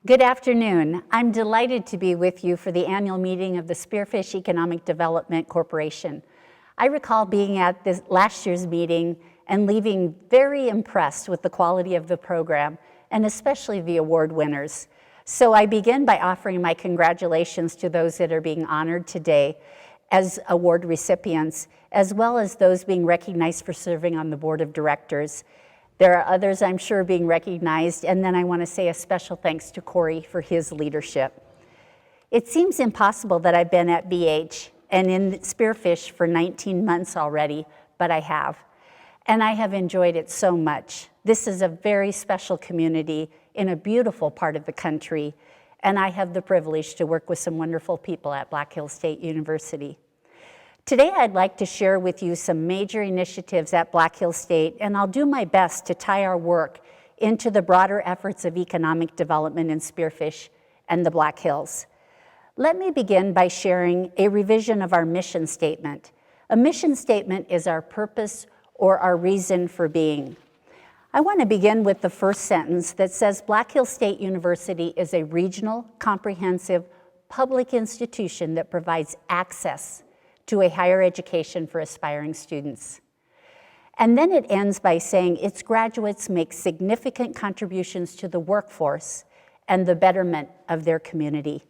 Good afternoon. I'm delighted to be with you for the annual meeting of the Spearfish Economic Development Corporation. I recall being at this last year's meeting and leaving very impressed with the quality of the program and especially the award winners. So I begin by offering my congratulations to those that are being honored today as award recipients, as well as those being recognized for serving on the board of directors. There are others, I'm sure, being recognized, and then I want to say a special thanks to Corey for his leadership. It seems impossible that I've been at BH and in Spearfish for 19 months already, but I have. And I have enjoyed it so much. This is a very special community in a beautiful part of the country, and I have the privilege to work with some wonderful people at Black Hills State University. Today, I'd like to share with you some major initiatives at Black Hills State, and I'll do my best to tie our work into the broader efforts of economic development in Spearfish and the Black Hills. Let me begin by sharing a revision of our mission statement. A mission statement is our purpose or our reason for being. I want to begin with the first sentence that says Black Hills State University is a regional, comprehensive, public institution that provides access to a higher education for aspiring students. And then it ends by saying its graduates make significant contributions to the workforce and the betterment of their community.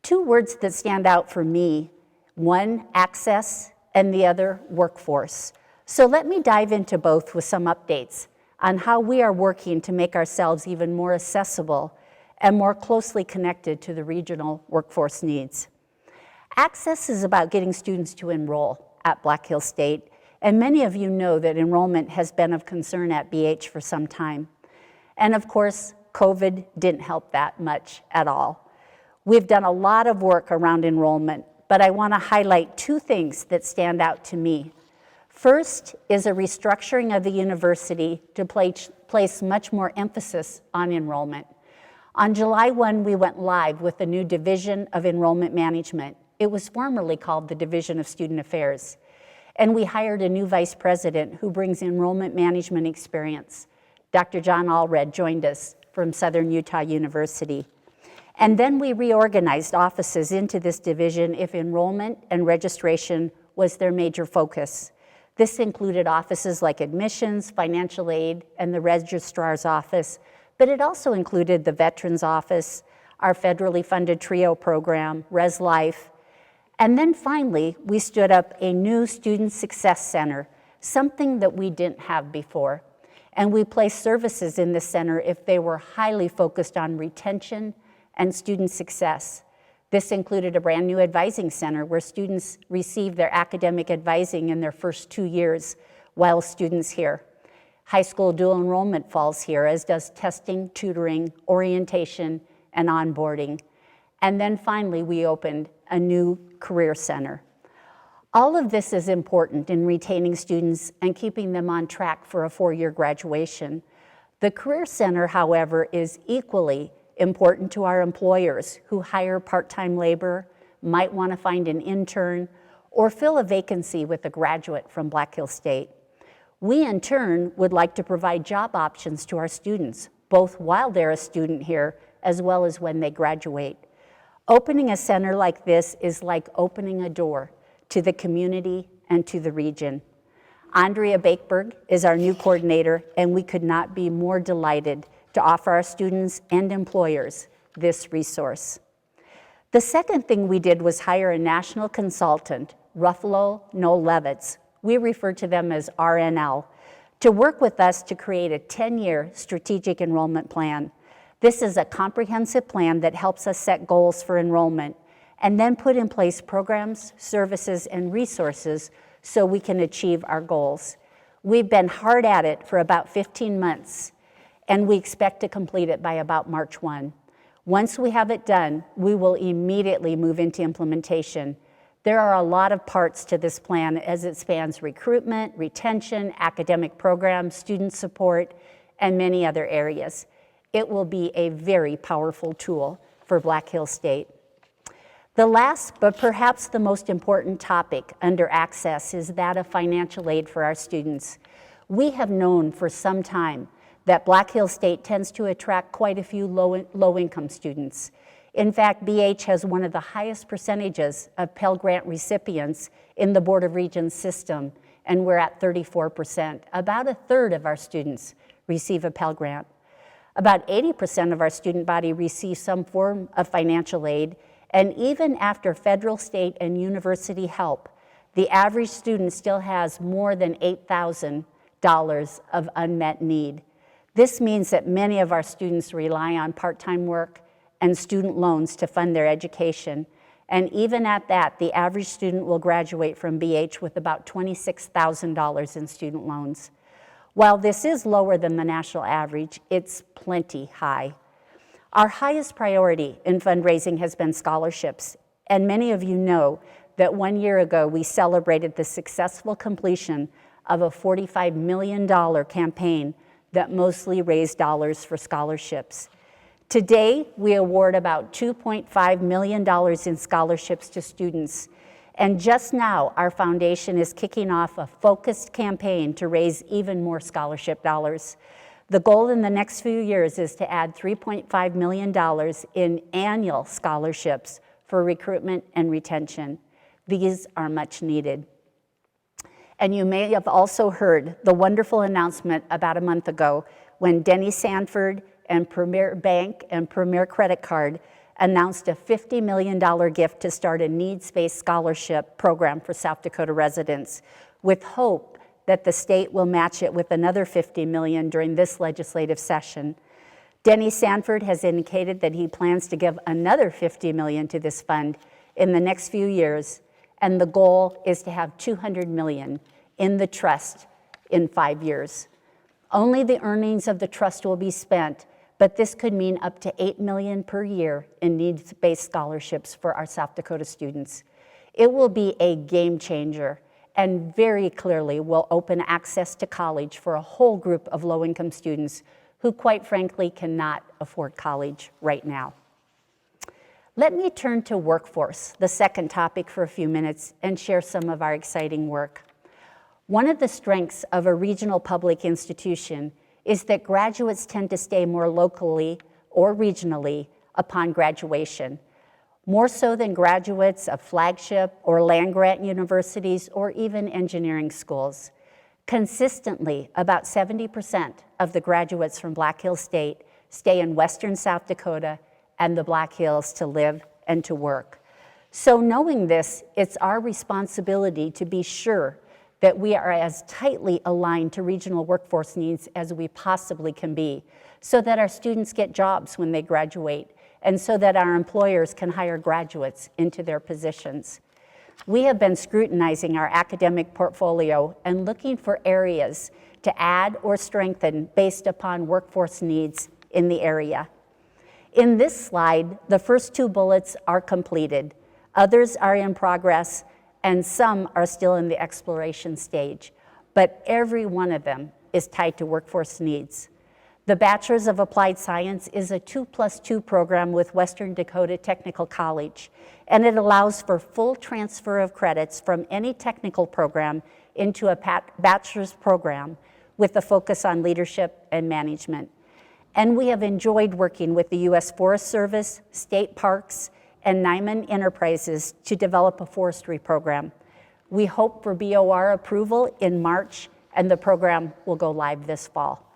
Two words that stand out for me, one, access, and the other, workforce. So let me dive into both with some updates on how we are working to make ourselves even more accessible and more closely connected to the regional workforce needs. Access is about getting students to enroll at Black Hills State, and many of you know that enrollment has been of concern at BH for some time. And of course, COVID didn't help that much at all. We've done a lot of work around enrollment, but I want to highlight two things that stand out to me. First is a restructuring of the university to place much more emphasis on enrollment. On July 1, we went live with the new Division of Enrollment Management. It was formerly called the Division of Student Affairs. And we hired a new vice president who brings enrollment management experience. Dr. John Allred joined us from Southern Utah University. And then we reorganized offices into this division if enrollment and registration was their major focus. This included offices like admissions, financial aid, and the registrar's office, but it also included the Veterans Office, our federally funded TRIO program, Res Life. And then finally, we stood up a new Student Success Center, something that we didn't have before. And we placed services in this center if they were highly focused on retention and student success. This included a brand new advising center where students receive their academic advising in their first 2 years while students here. High school dual enrollment falls here, as does testing, tutoring, orientation, and onboarding. And then finally, we opened a new career center. All of this is important in retaining students and keeping them on track for a 4-year graduation. The Career Center, however, is equally important to our employers who hire part-time labor, might want to find an intern, or fill a vacancy with a graduate from Black Hills State. We, in turn, would like to provide job options to our students, both while they're a student here, as well as when they graduate. Opening a center like this is like opening a door to the community and to the region. Andrea Bakeberg is our new coordinator, and we could not be more delighted to offer our students and employers this resource. The second thing we did was hire a national consultant, Ruffalo Noel Levitz. We refer to them as RNL, to work with us to create a 10-year strategic enrollment plan. This is a comprehensive plan that helps us set goals for enrollment and then put in place programs, services, and resources so we can achieve our goals. We've been hard at it for about 15 months, and we expect to complete it by about March 1. Once we have it done, we will immediately move into implementation. There are a lot of parts to this plan as it spans recruitment, retention, academic programs, student support, and many other areas. It will be a very powerful tool for Black Hills State. The last, but perhaps the most important topic under access is that of financial aid for our students. We have known for some time that Black Hills State tends to attract quite a few low-income students. In fact, BH has one of the highest percentages of Pell Grant recipients in the Board of Regents system, and we're at 34%. About a third of our students receive a Pell Grant. About 80% of our student body receives some form of financial aid, and even after federal, state, and university help, the average student still has more than $8,000 of unmet need. This means that many of our students rely on part-time work and student loans to fund their education. And even at that, the average student will graduate from BH with about $26,000 in student loans. While this is lower than the national average, it's plenty high. Our highest priority in fundraising has been scholarships, and many of you know that 1 year ago we celebrated the successful completion of a $45 million campaign that mostly raised dollars for scholarships. Today, we award about $2.5 million in scholarships to students. And just now, our foundation is kicking off a focused campaign to raise even more scholarship dollars. The goal in the next few years is to add $3.5 million in annual scholarships for recruitment and retention. These are much needed. And you may have also heard the wonderful announcement about a month ago when Denny Sanford and Premier Bank and Premier Credit Card announced a $50 million gift to start a needs-based scholarship program for South Dakota residents, with hope that the state will match it with another $50 million during this legislative session. Denny Sanford has indicated that he plans to give another $50 million to this fund in the next few years, and the goal is to have $200 million in the trust in 5 years. Only the earnings of the trust will be spent, but this could mean up to $8 million per year in needs-based scholarships for our South Dakota students. It will be a game changer and very clearly will open access to college for a whole group of low-income students who, quite frankly, cannot afford college right now. Let me turn to workforce, the second topic, for a few minutes and share some of our exciting work. One of the strengths of a regional public institution is that graduates tend to stay more locally or regionally upon graduation, more so than graduates of flagship or land-grant universities or even engineering schools. Consistently, about 70% of the graduates from Black Hills State stay in western South Dakota and the Black Hills to live and to work. So knowing this, it's our responsibility to be sure that we are as tightly aligned to regional workforce needs as we possibly can be, so that our students get jobs when they graduate, and so that our employers can hire graduates into their positions. We have been scrutinizing our academic portfolio and looking for areas to add or strengthen based upon workforce needs in the area. In this slide, the first two bullets are completed. Others are in progress, and some are still in the exploration stage, but every one of them is tied to workforce needs. The Bachelor's of Applied Science is a 2+2 program with Western Dakota Technical College, and it allows for full transfer of credits from any technical program into a bachelor's program with a focus on leadership and management. And we have enjoyed working with the U.S. Forest Service, state parks, and Nyman Enterprises to develop a forestry program. We hope for BOR approval in March, and the program will go live this fall.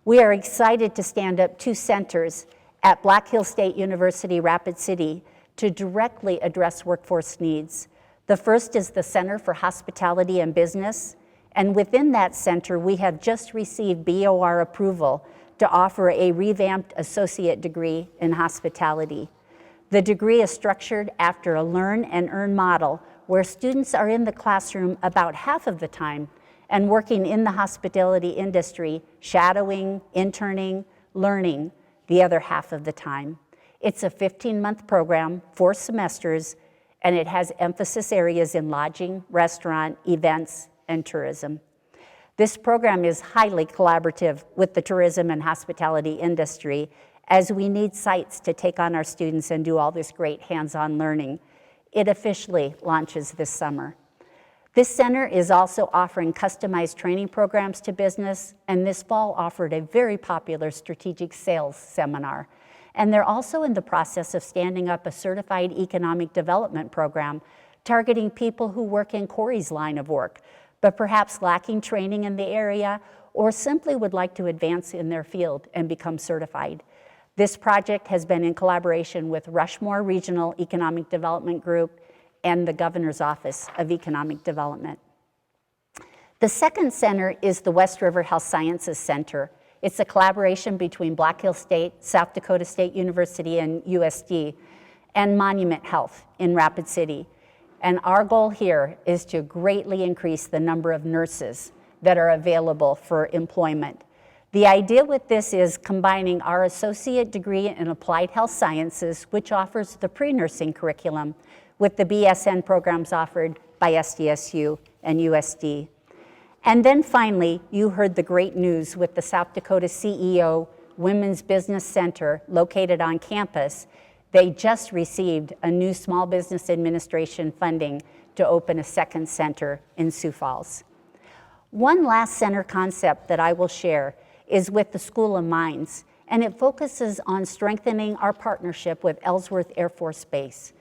We are excited to stand up 2 centers at Black Hills State University, Rapid City, to directly address workforce needs. The first is the Center for Hospitality and Business, and within that center, we have just received BOR approval to offer a revamped associate degree in hospitality. The degree is structured after a learn and earn model where students are in the classroom about half of the time and working in the hospitality industry, shadowing, interning, learning the other half of the time. It's a 15-month program, 4 semesters, and it has emphasis areas in lodging, restaurant, events, and tourism. This program is highly collaborative with the tourism and hospitality industry, as we need sites to take on our students and do all this great hands-on learning. It officially launches this summer. This center is also offering customized training programs to business, and this fall offered a very popular strategic sales seminar. And they're also in the process of standing up a certified economic development program targeting people who work in Corey's line of work, but perhaps lacking training in the area or simply would like to advance in their field and become certified. This project has been in collaboration with Rushmore Regional Economic Development Group and the Governor's Office of Economic Development. The second center is the West River Health Sciences Center. It's a collaboration between Black Hills State, South Dakota State University, and USD, and Monument Health in Rapid City. And our goal here is to greatly increase the number of nurses that are available for employment. The idea with this is combining our associate degree in applied health sciences, which offers the pre-nursing curriculum, with the BSN programs offered by SDSU and USD. And then finally, you heard the great news with the South Dakota CEO Women's Business Center located on campus. They just received a new Small Business Administration funding to open a second center in Sioux Falls. One last center concept that I will share is with the School of Mines, and it focuses on strengthening our partnership with Ellsworth Air Force Base.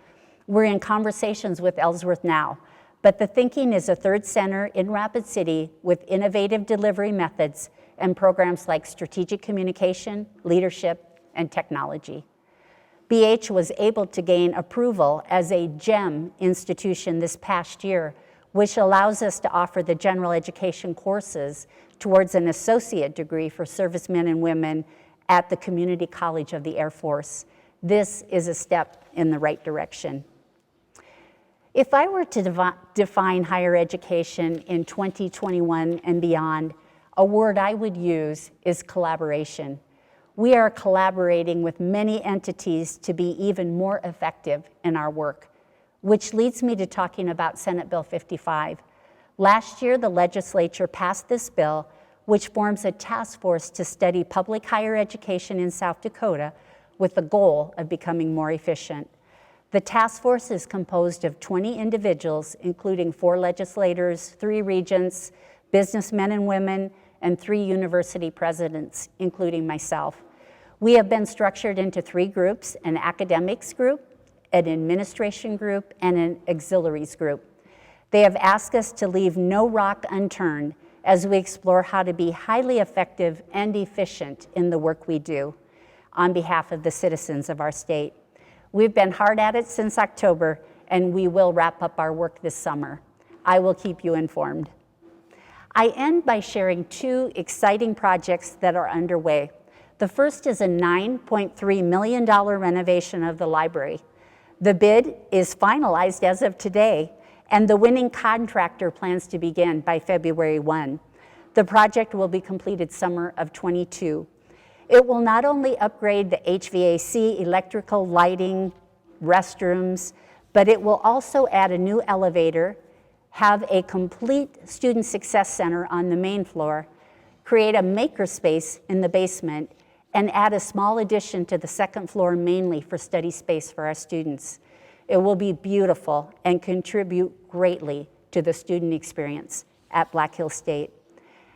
We're in conversations with Ellsworth now, but the thinking is a third center in Rapid City with innovative delivery methods and programs like strategic communication, leadership, and technology. BH was able to gain approval as a GEM institution this past year, which allows us to offer the general education courses towards an associate degree for servicemen and women at the Community College of the Air Force. This is a step in the right direction. If I were to define higher education in 2021 and beyond, a word I would use is collaboration. We are collaborating with many entities to be even more effective in our work, which leads me to talking about Senate Bill 55. Last year, the legislature passed this bill, which forms a task force to study public higher education in South Dakota with the goal of becoming more efficient. The task force is composed of 20 individuals, including 4 legislators, 3 regents, businessmen and women, and 3 university presidents, including myself. We have been structured into 3 groups: an academics group, an administration group, and an auxiliaries group. They have asked us to leave no rock unturned as we explore how to be highly effective and efficient in the work we do on behalf of the citizens of our state. We've been hard at it since October, and we will wrap up our work this summer. I will keep you informed. I end by sharing 2 exciting projects that are underway. The first is a $9.3 million renovation of the library. The bid is finalized as of today, and the winning contractor plans to begin by February 1. The project will be completed summer of '22. It will not only upgrade the HVAC, electrical, lighting, restrooms, but it will also add a new elevator, have a complete student success center on the main floor, create a makerspace in the basement, and add a small addition to the second floor mainly for study space for our students. It will be beautiful and contribute greatly to the student experience at Black Hills State.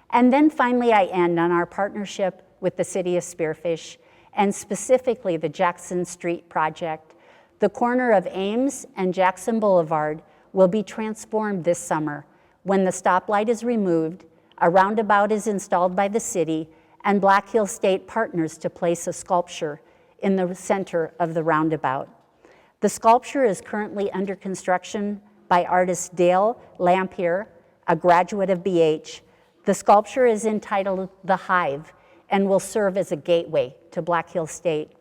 And then finally, I end on our partnership with the city of Spearfish, and specifically the Jackson Street project. The corner of Ames and Jackson Boulevard will be transformed this summer when the stoplight is removed, a roundabout is installed by the city, and Black Hills State partners to place a sculpture in the center of the roundabout. The sculpture is currently under construction by artist Dale Lampier, a graduate of BH. The sculpture is entitled The Hive and will serve as a gateway to Black Hills State.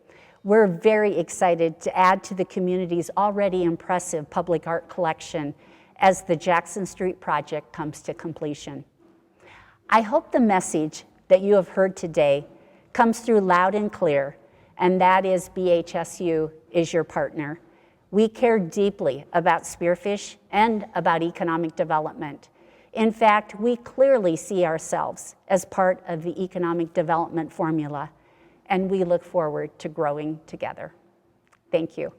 We're very excited to add to the community's already impressive public art collection as the Jackson Street project comes to completion. I hope the message that you have heard today comes through loud and clear, and that is BHSU is your partner. We care deeply about Spearfish and about economic development. In fact, we clearly see ourselves as part of the economic development formula, and we look forward to growing together. Thank you.